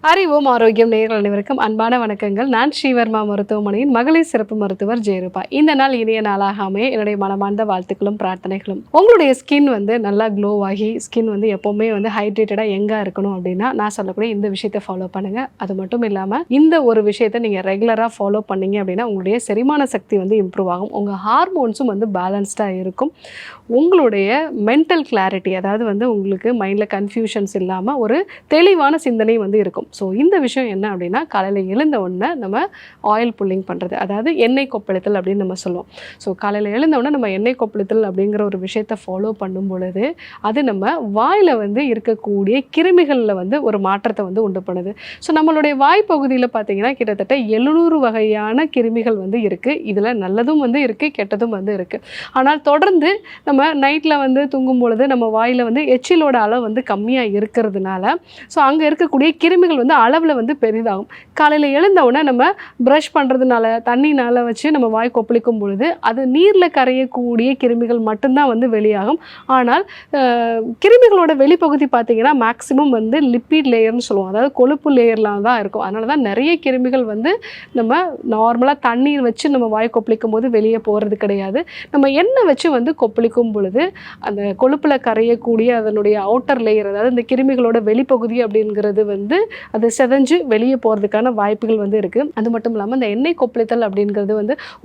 அறிவோம் ஆரோக்கியம் நேயர்கள் அனைவருக்கும் அன்பான வணக்கங்கள். நான் ஸ்ரீவர்மா மருத்துவமனையின் மகளிர் சிறப்பு மருத்துவர் ஜெயரூபா. இந்த நாள் இனிய நாளாக அமைய என்னுடைய மனமார்ந்த வாழ்த்துக்களும் பிரார்த்தனைகளும். உங்களுடைய ஸ்கின் நல்லா க்ளோ ஆகி ஸ்கின் எப்பவுமே ஹைட்ரேட்டடாக எங்கே இருக்கணும் அப்படின்னா நான் சொல்லக்கூடிய இந்த விஷயத்தை ஃபாலோ பண்ணுங்க. அது மட்டும் இல்லாமல் இந்த ஒரு விஷயத்தை நீங்கள் ரெகுலராக ஃபாலோ பண்ணீங்க அப்படின்னா உங்களுடைய செரிமான சக்தி இம்ப்ரூவ் ஆகும். உங்கள் ஹார்மோன்ஸும் பேலன்ஸ்டாக இருக்கும். உங்களுடைய மென்டல் கிளாரிட்டி, அதாவது உங்களுக்கு மைண்டில் கன்ஃபியூஷன்ஸ் இல்லாமல் ஒரு தெளிவான சிந்தனை இருக்கும். ஸோ இந்த விஷயம் என்ன அப்படின்னா, காலையில் எழுந்த உடனே நம்ம ஆயில் புல்லிங் பண்ணுறது, அதாவது எண்ணெய் கொப்பளித்தல் அப்படின்னு நம்ம சொல்லுவோம். ஸோ காலையில் எழுந்த உடனே நம்ம எண்ணெய் கொப்பளித்தல் அப்படிங்கிற ஒரு விஷயத்தை ஃபாலோ பண்ணும் பொழுது அது நம்ம வாயில் இருக்கக்கூடிய கிருமிகளில் ஒரு மாற்றத்தை உண்டு பண்ணுது. ஸோ நம்மளுடைய வாய் பகுதியில் பார்த்தீங்கன்னா கிட்டத்தட்ட 700 வகையான கிருமிகள் இருக்குது. இதில் நல்லதும் இருக்குது, கெட்டதும் இருக்குது. ஆனால் தொடர்ந்து நம்ம நைட்டில் தூங்கும் பொழுது நம்ம வாயில் எச்சிலோட அளவு கம்மியாக இருக்கிறதுனால ஸோ அங்கே இருக்கக்கூடிய கிருமிகள் அளவில் பெரிதாகும். காலையில் எழுந்தவுடனே நம்ம ப்ரஷ் பண்ணுறதுனால தண்ணினால் வச்சு நம்ம வாய் கொப்பளிக்கும் பொழுது அது நீரில் கரையக்கூடிய கிருமிகள் மட்டும்தான் வெளியாகும். ஆனால் கிருமிகளோட வெளிப்பகுதி பார்த்திங்கன்னா மேக்ஸிமம் லிப்பிட் லேயர்னு சொல்லுவோம், அதாவது கொழுப்பு லேயர்லாம் தான் இருக்கும். அதனால தான் நிறைய கிருமிகள் நம்ம நார்மலாக தண்ணீர் வச்சு நம்ம வாய் கொப்பளிக்கும் போது வெளியே போகிறது கிடையாது. நம்ம எண்ணெய் வச்சு கொப்பளிக்கும் பொழுது அந்த கொழுப்பில் கரையக்கூடிய அதனுடைய அவுட்டர் லேயர், அதாவது இந்த கிருமிகளோட வெளிப்பகுதி அப்படிங்கிறது அது செதஞ்சு வெளியே போகிறதுக்கான வாய்ப்புகள் இருக்குது. அது மட்டும் இல்லாமல் இந்த எண்ணெய் கொப்பளித்தல் அப்படிங்கிறது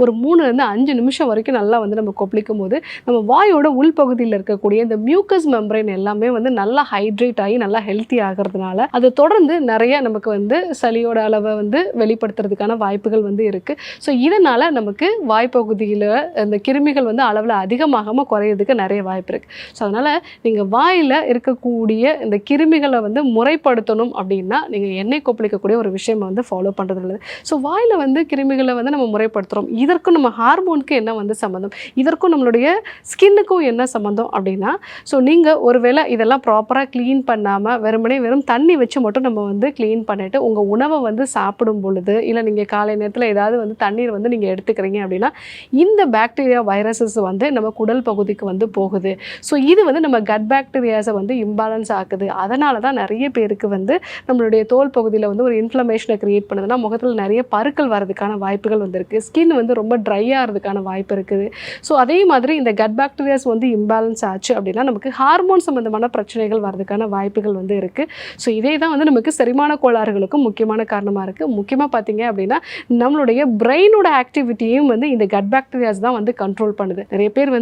ஒரு 3-5 நிமிஷம் வரைக்கும் நல்லா நம்ம கொப்பளிக்கும் போது நம்ம வாயோட உள்பகுதியில் இருக்கக்கூடிய இந்த மியூக்கஸ் மெம்பரைன் எல்லாமே நல்லா ஹைட்ரேட் ஆகி நல்லா ஹெல்த்தி ஆகிறதுனால அது தொடர்ந்து நிறைய நமக்கு சளியோட அளவை வெளிப்படுத்துறதுக்கான வாய்ப்புகள் இருக்குது. ஸோ இதனால் நமக்கு வாய்ப்பகுதியில் இந்த கிருமிகள் அளவில் அதிகமாகாமல் குறையிறதுக்கு நிறைய வாய்ப்பு இருக்குது. ஸோ அதனால் நீங்கள் வாயில் இருக்கக்கூடிய இந்த கிருமிகளை முறைப்படுத்தணும் அப்படின்னா நீங்கள் எண்ணெய் கொப்பளிக்கக்கூடிய ஒரு விஷயம் ஃபாலோ பண்ணுறது நல்லது. ஸோ வாயில் கிருமிகளை நம்ம முறைப்படுத்துகிறோம். இதற்கும் நம்ம ஹார்மோனுக்கு என்ன சம்மந்தம், இதற்கும் நம்மளுடைய ஸ்கின்னுக்கும் என்ன சம்மந்தம் அப்படின்னா, ஸோ நீங்கள் ஒருவேளை இதெல்லாம் ப்ராப்பராக க்ளீன் பண்ணாமல் வெறும் தண்ணி வச்சு மட்டும் நம்ம க்ளீன் பண்ணிவிட்டு உங்கள் உணவை சாப்பிடும் பொழுது, இல்லை நீங்கள் காலை நேரத்தில் ஏதாவது தண்ணீர் நீங்கள் எடுத்துக்கிறீங்க அப்படின்னா இந்த பாக்டீரியா வைரஸஸ் நம்ம குடல் பகுதிக்கு போகுது. ஸோ இது நம்ம கட் பாக்டீரியாஸை இம்பேலன்ஸ் ஆக்குது. அதனால தான் நிறைய பேருக்கு நம்மளுடைய தோல் பகுதியில் ஒரு இன்ஃப்ளமேஷனை கிரியேட் பண்ணுதுன்னா முகத்தில் நிறைய பருக்கள் வரதுக்கான வாய்ப்புகள் இருக்குது. ஸ்கின் ரொம்ப ட்ரை ஆகிறதுக்கான வாய்ப்பு இருக்குது. ஸோ அதே மாதிரி இந்த கட் பாக்டீரியாஸ் இம்பேலன்ஸ் ஆச்சு அப்படின்னா நமக்கு ஹார்மோன் சம்மந்தமான பிரச்சனைகள் வரதுக்கான வாய்ப்புகள் இருக்குது. ஸோ இதே தான் நமக்கு செரிமான கோளாறுகளுக்கும் முக்கியமான காரணமாக இருக்குது. முக்கியமாக பார்த்தீங்க அப்படின்னா நம்மளுடைய பிரெயினோட ஆக்டிவிட்டியும் இந்த கட் பாக்டீரியாஸ் தான் கண்ட்ரோல் பண்ணுது. நிறைய பேர்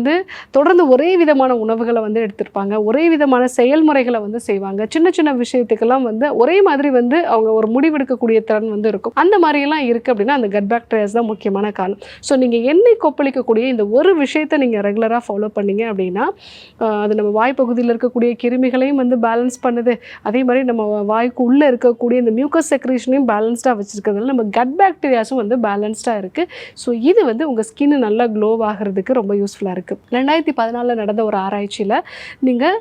தொடர்ந்து ஒரே விதமான உணவுகளை எடுத்திருப்பாங்க, ஒரே விதமான செயல்முறைகளை செய்வாங்க. சின்ன சின்ன விஷயத்துக்கெல்லாம் ஒரே மாதிரி அவங்க ஒரு முடிவெடுக்கக்கூடிய திறன் இருக்கும். அந்த மாதிரியெல்லாம் இருக்குது அப்படின்னா அந்த கட் பாக்டீரியாஸ் தான் முக்கியமான காரணம். ஸோ நீங்கள் எண்ணெய் கொப்பளிக்கக்கூடிய இந்த ஒரு விஷயத்தை நீங்கள் ரெகுலராக ஃபாலோ பண்ணீங்க அப்படின்னா அது நம்ம வாய்ப்பகுதியில் இருக்கக்கூடிய கிருமிகளையும் பேலன்ஸ் பண்ணுது. அதே மாதிரி நம்ம வாய்க்கு உள்ளே இருக்கக்கூடிய இந்த மியூக்கஸ் செக்ரேஷனையும் பேலன்ஸ்டாக வச்சுருக்கிறதுனால நம்ம கட் பாக்டீரியாஸும் பேலன்ஸ்டாக இருக்குது. ஸோ இது உங்கள் ஸ்கின் நல்லா க்ளோ ஆகிறதுக்கு ரொம்ப யூஸ்ஃபுல்லாக இருக்குது. 2014 நடந்த ஒரு ஆராய்ச்சியில் நீங்கள்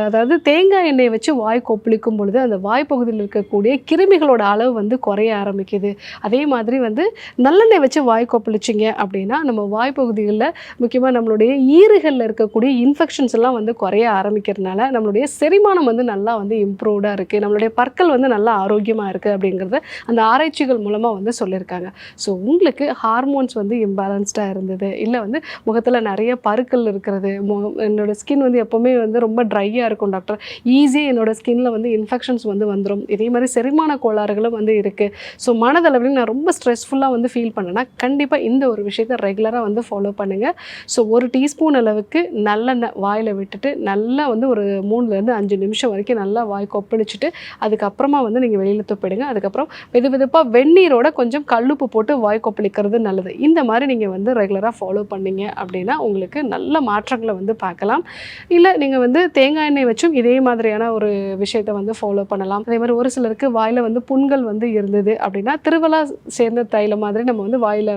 அதாவது தேங்காய் எண்ணெயை வச்சு வாய் கொப்பளிக்கும் பொழுது அந்த வாய்ப்பகுதியில் இருக்கக்கூடிய கிருமிகளோட அளவு குறைய ஆரம்பிக்குது. அதே மாதிரி நல்லெண்ணெய் வச்சு வாய் கொப்பளிச்சிங்க அப்படின்னா நம்ம வாய்ப்பகுதிகளில் முக்கியமாக நம்மளுடைய ஈறுகளில் இருக்கக்கூடிய இன்ஃபெக்ஷன்ஸ் எல்லாம் குறைய ஆரம்பிக்கிறதுனால நம்மளுடைய செரிமானம் நல்லா இம்ப்ரூவ்டாக இருக்குது, நம்மளுடைய பற்கள் நல்லா ஆரோக்கியமாக இருக்குது அப்படிங்கிறத அந்த ஆராய்ச்சிகள் மூலமாக சொல்லியிருக்காங்க. ஸோ உங்களுக்கு ஹார்மோன்ஸ் இம்பேலன்ஸ்டாக இருந்தது, இல்லை முகத்தில் நிறைய பருக்கள் இருக்கிறது, என்னோடய ஸ்கின் எப்போவுமே ரொம்ப ட்ரையாக இருக்கும் டாக்டர், ஈஸியாக என்னோடய ஸ்கின்னில் இன்ஃபெக்ஷன்ஸ் வந்துடும், இதே மாதிரி செரிமான கோளாறுகளும் இருக்குது, ஸோ மனதளவில் நான் ரொம்ப ஸ்ட்ரெஸ்ஃபுல்லாக ஃபீல் பண்ணேன்னா கண்டிப்பாக இந்த ஒரு விஷயத்தை ரெகுலராக ஃபாலோ பண்ணுங்கள். ஸோ 1 டீஸ்பூன் அளவுக்கு நல்லெண்ணெய் வாயில் விட்டுட்டு நல்லா ஒரு 3-5 நிமிஷம் வரைக்கும் நல்லா வாய் கொப்பளிச்சுட்டு அதுக்கப்புறமா நீங்கள் வெளியில் துப்பிடுங்க. அதுக்கப்புறம் வெதுவெதுப்பாக வெந்நீரோட கொஞ்சம் கல்லுப்பு போட்டு வாய் கொப்பளிக்கிறது நல்லது. இந்த மாதிரி நீங்கள் ரெகுலராக ஃபாலோ பண்ணீங்க அப்படின்னா உங்களுக்கு நல்ல மாற்றங்களை பார்க்கலாம். இல்லை நீங்கள் தேங்காய் எண்ணெய் வச்சும் இதே மாதிரியான ஒரு விஷயத்தை ஃபாலோ பண்ணலாம். அதே மாதிரி ஒரு சிலருக்கு வாயில் புண்கள் இருந்தது அப்படின்னா திருவலா சேர்ந்த தைலம் மாதிரி நம்ம வாயில்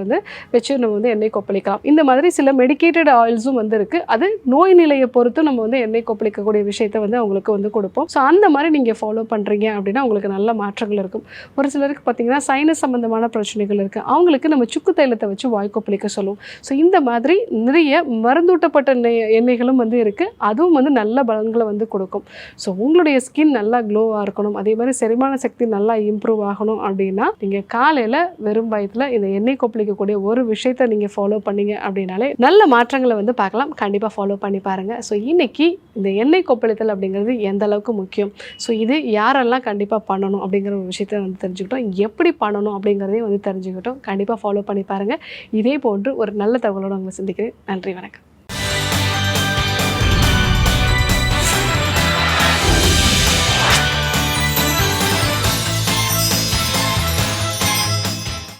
வச்சு நம்ம எண்ணெய் கொப்பளிக்கலாம். இந்த மாதிரி சில மெடிக்கேட்டட் ஆயில்ஸும் இருக்குது. அது நோய் நிலையை பொறுத்து நம்ம எண்ணெய் கொப்பளிக்கக்கூடிய விஷயத்தை அவங்களுக்கு கொடுப்போம். ஸோ அந்த மாதிரி நீங்கள் ஃபாலோ பண்ணுறீங்க அப்படின்னா உங்களுக்கு நல்ல மாற்றங்கள் இருக்கும். ஒரு சிலருக்கு பார்த்தீங்கன்னா சைனஸ் சம்மந்தமான பிரச்சனைகள் இருக்குது, அவங்களுக்கு நம்ம சுக்கு தைலத்தை வச்சு வாய் கொப்பளிக்க சொல்லுவோம். ஸோ இந்த மாதிரி நிறைய மருந்தூட்டப்பட்ட ஏகப்பட்ட எண்ணெய்களும் வந்து இருக்குது. அதுவும் வந்து நல்ல பலன்களை வந்து கொடுக்கும். ஸோ உங்களுடைய ஸ்கின் நல்லா க்ளோவாக இருக்கணும், அதே மாதிரி செரிமான சக்தி நல்லா இம்ப்ரூவ் ஆகணும் அப்படின்னா நீங்கள் காலையில் வெறும் வயிற்றில் இந்த எண்ணெய் கொப்பளிக்கக்கூடிய ஒரு விஷயத்தை நீங்கள் ஃபாலோ பண்ணீங்க அப்படின்னாலே நல்ல மாற்றங்களை வந்து பார்க்கலாம். கண்டிப்பாக ஃபாலோ பண்ணி பாருங்கள். ஸோ இன்னைக்கு இந்த எண்ணெய் கொப்பளித்தல் அப்படிங்கிறது எந்த அளவுக்கு முக்கியம், ஸோ இது யாரெல்லாம் கண்டிப்பாக பண்ணணும் அப்படிங்கிற ஒரு விஷயத்தை வந்து தெரிஞ்சுக்கிட்டோம். எப்படி பண்ணணும் அப்படிங்கிறதையும் வந்து தெரிஞ்சுக்கிட்டோம். கண்டிப்பாக ஃபாலோ பண்ணி பாருங்கள். இதே போன்று ஒரு நல்ல தகவலோடு உங்களை சந்திக்கிறேன். நன்றி, வணக்கம்.